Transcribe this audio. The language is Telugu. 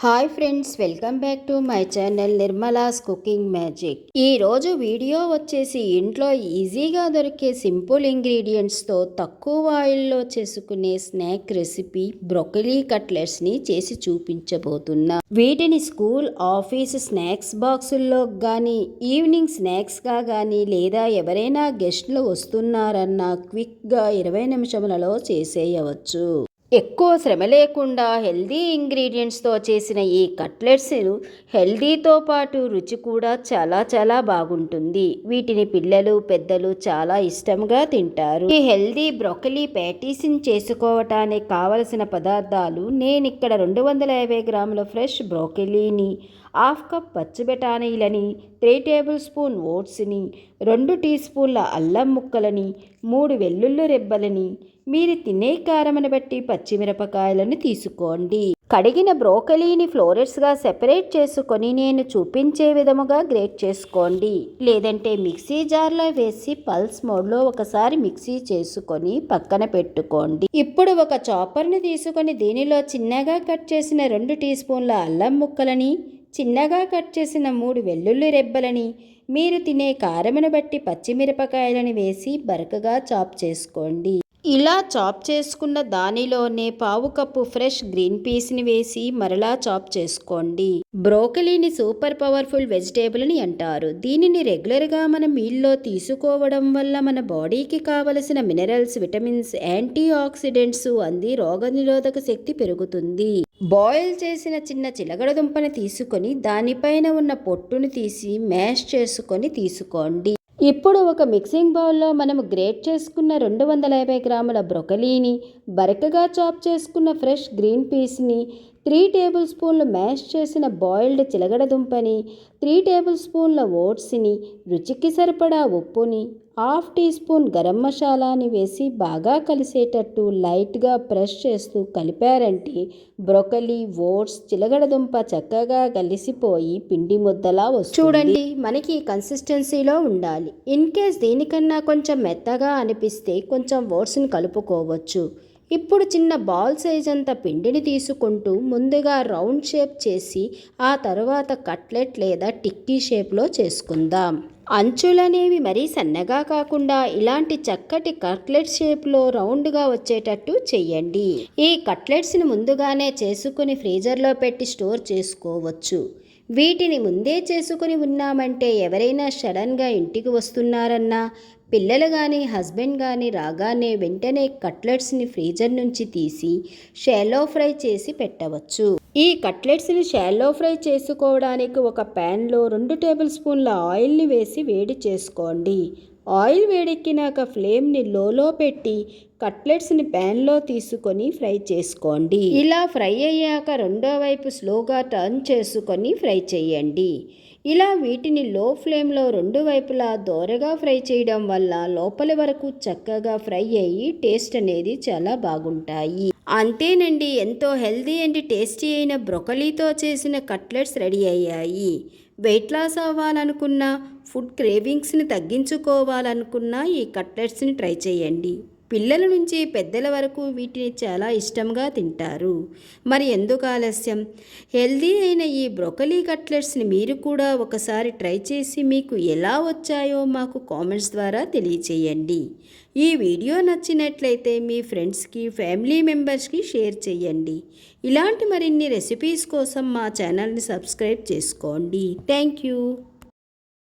Hi friends, welcome back to my channel Nirmala's cooking magic. ఈరోజు వీడియో వచ్చేసి ఇంట్లో ఈజీగా దొరికే సింపుల్ ఇంగ్రీడియంట్స్తో తక్కువ ఆయిల్లో చేసుకునే స్నాక్ రెసిపీ బ్రొకలీ కట్లెట్స్ని చేసి చూపించబోతున్నా. వీటిని స్కూల్, ఆఫీస్ స్నాక్స్ బాక్సుల్లో కానీ, ఈవినింగ్ స్నాక్స్గా కానీ, లేదా ఎవరైనా గెస్ట్లు వస్తున్నారన్నా క్విక్గా 20 నిమిషములలో చేసేయవచ్చు. ఎక్కువ శ్రమ లేకుండా హెల్దీ ఇంగ్రీడియంట్స్తో చేసిన ఈ కట్లెట్స్ హెల్దీతో పాటు రుచి కూడా చాలా బాగుంటుంది. వీటిని పిల్లలు, పెద్దలు చాలా ఇష్టంగా తింటారు. ఈ హెల్దీ బ్రొకలీ ప్యాటీస్ని చేసుకోవటానికి కావలసిన పదార్థాలు నేను ఇక్కడ 250 గ్రాముల ఫ్రెష్ బ్రొకలీని, హాఫ్ కప్ పచ్చి బఠానీలని, 3 టేబుల్ స్పూన్ ఓట్స్ని, 2 టీ స్పూన్ల అల్లం ముక్కలని, 3 వెల్లుల్లి రెబ్బలని, మీరు తినే కారమును బట్టి పచ్చిమిరపకాయలను తీసుకోండి. కడిగిన బ్రోకలీని ఫ్లోరెట్స్గా సెపరేట్ చేసుకొని నేను చూపించే విధముగా గ్రేట్ చేసుకోండి. లేదంటే మిక్సీ జార్లో వేసి పల్స్ మోడ్లో ఒకసారి మిక్సీ చేసుకొని పక్కన పెట్టుకోండి. ఇప్పుడు ఒక చాపర్ని తీసుకొని దీనిలో చిన్నగా కట్ చేసిన 2 టీ స్పూన్ల అల్లం ముక్కలని, చిన్నగా కట్ చేసిన 3 వెల్లుల్లి రెబ్బలని, మీరు తినే కారమును బట్టి పచ్చిమిరపకాయలను వేసి బరకగా చాప్ చేసుకోండి. ఇలా చాప్ చేసుకున్న దానిలోనే పావు కప్పు ఫ్రెష్ గ్రీన్ పీస్ని వేసి మరలా చాప్ చేసుకోండి. బ్రోకలీని సూపర్ పవర్ఫుల్ వెజిటేబుల్ అని అంటారు. దీనిని రెగ్యులర్గా మనం మీల్లో తీసుకోవడం వల్ల మన బాడీకి కావలసిన మినరల్స్, విటమిన్స్, యాంటీ ఆక్సిడెంట్స్ అంది రోగనిరోధక శక్తి పెరుగుతుంది. బాయిల్ చేసిన చిన్న చిలగడ దుంపను తీసుకొని దానిపైన ఉన్న పొట్టును తీసి మ్యాష్ చేసుకొని తీసుకోండి. ఇప్పుడు ఒక మిక్సింగ్ బౌల్లో మనము గ్రేట్ చేసుకున్న 250 గ్రాముల బ్రొకలీని, బరకగా చాప్ చేసుకున్న ఫ్రెష్ గ్రీన్ పీస్ని, 3 టేబుల్ స్పూన్లు మ్యాష్ చేసిన బాయిల్డ్ చిలగడ దుంపని, 3 టేబుల్ స్పూన్ల ఓట్స్ని, రుచికి సరిపడా ఉప్పుని, హాఫ్ టీ స్పూన్ గరం మసాలాని వేసి బాగా కలిసేటట్టు లైట్గా ప్రెస్ చేస్తూ కలిపారంటే బ్రొకలీ, ఓట్స్, చిలగడదుంప చక్కగా కలిసిపోయి పిండి ముద్దలా వస్తుంది. చూడండి, మనకి కన్సిస్టెన్సీలో ఉండాలి. ఇన్ కేస్ దీనికన్నా కొంచెం మెత్తగా అనిపిస్తే కొంచెం ఓట్స్ని కలుపుకోవచ్చు. ఇప్పుడు చిన్న బాల్ సైజ్ అంత పిండిని తీసుకుంటూ ముందుగా రౌండ్ షేప్ చేసి ఆ తర్వాత కట్లెట్ లేదా టిక్కీ షేప్లో చేసుకుందాం. అంచులనేవి మరీ సన్నగా కాకుండా ఇలాంటి చక్కటి కట్లెట్ షేప్లో రౌండ్గా వచ్చేటట్టు చెయ్యండి. ఈ కట్లెట్స్ని ముందుగానే చేసుకుని ఫ్రీజర్లో పెట్టి స్టోర్ చేసుకోవచ్చు. వీటిని ముందే చేసుకుని ఉన్నామంటే ఎవరైనా సడన్గా ఇంటికి వస్తున్నారన్నా, పిల్లలు కానీ హస్బెండ్ కానీ రాగానే వెంటనే కట్లెట్స్ని ఫ్రీజర్ నుంచి తీసి షాలో ఫ్రై చేసి పెట్టవచ్చు. ఈ కట్లెట్స్ని షాలో ఫ్రై చేసుకోవడానికి ఒక ప్యాన్లో 2 టేబుల్ స్పూన్ల ఆయిల్ని వేసి వేడి చేసుకోండి. ఆయిల్ వేడెక్కినాక ఫ్లేమ్ని లోలో పెట్టి కట్లెట్స్ని ప్యాన్లో తీసుకొని ఫ్రై చేసుకోండి. ఇలా ఫ్రై అయ్యాక రెండో వైపు స్లోగా టర్న్ చేసుకొని ఫ్రై చేయండి. ఇలా వీటిని లో ఫ్లేమ్లో 2 వైపులా దోరగా ఫ్రై చేయడం వల్ల లోపలి వరకు చక్కగా ఫ్రై అయ్యి టేస్ట్ అనేది చాలా బాగుంటాయి. అంతేనండి, ఎంతో హెల్దీ అండ్ టేస్టీ అయిన బ్రొకలీతో చేసిన కట్లెట్స్ రెడీ అయ్యాయి. వెయిట్ లాస్ అవ్వాలనుకున్నా, ఫుడ్ క్రేవింగ్స్ని తగ్గించుకోవాలనుకున్నా ఈ కట్లెట్స్ని ట్రై చేయండి. పిల్లల నుంచి పెద్దల వరకు వీటిని చాలా ఇష్టంగా తింటారు. మరి ఎందుకు ఆలస్యం? హెల్దీ అయిన ఈ బ్రొకలీ కట్లెట్స్ని మీరు కూడా ఒకసారి ట్రై చేసి మీకు ఎలా వచ్చాయో మాకు కామెంట్స్ ద్వారా తెలియచేయండి. ఈ వీడియో నచ్చినట్లయితే మీ ఫ్రెండ్స్కి, ఫ్యామిలీ మెంబర్స్కి షేర్ చేయండి. ఇలాంటి మరిన్ని రెసిపీస్ కోసం మా ఛానల్ని సబ్స్క్రైబ్ చేసుకోండి. Thank you.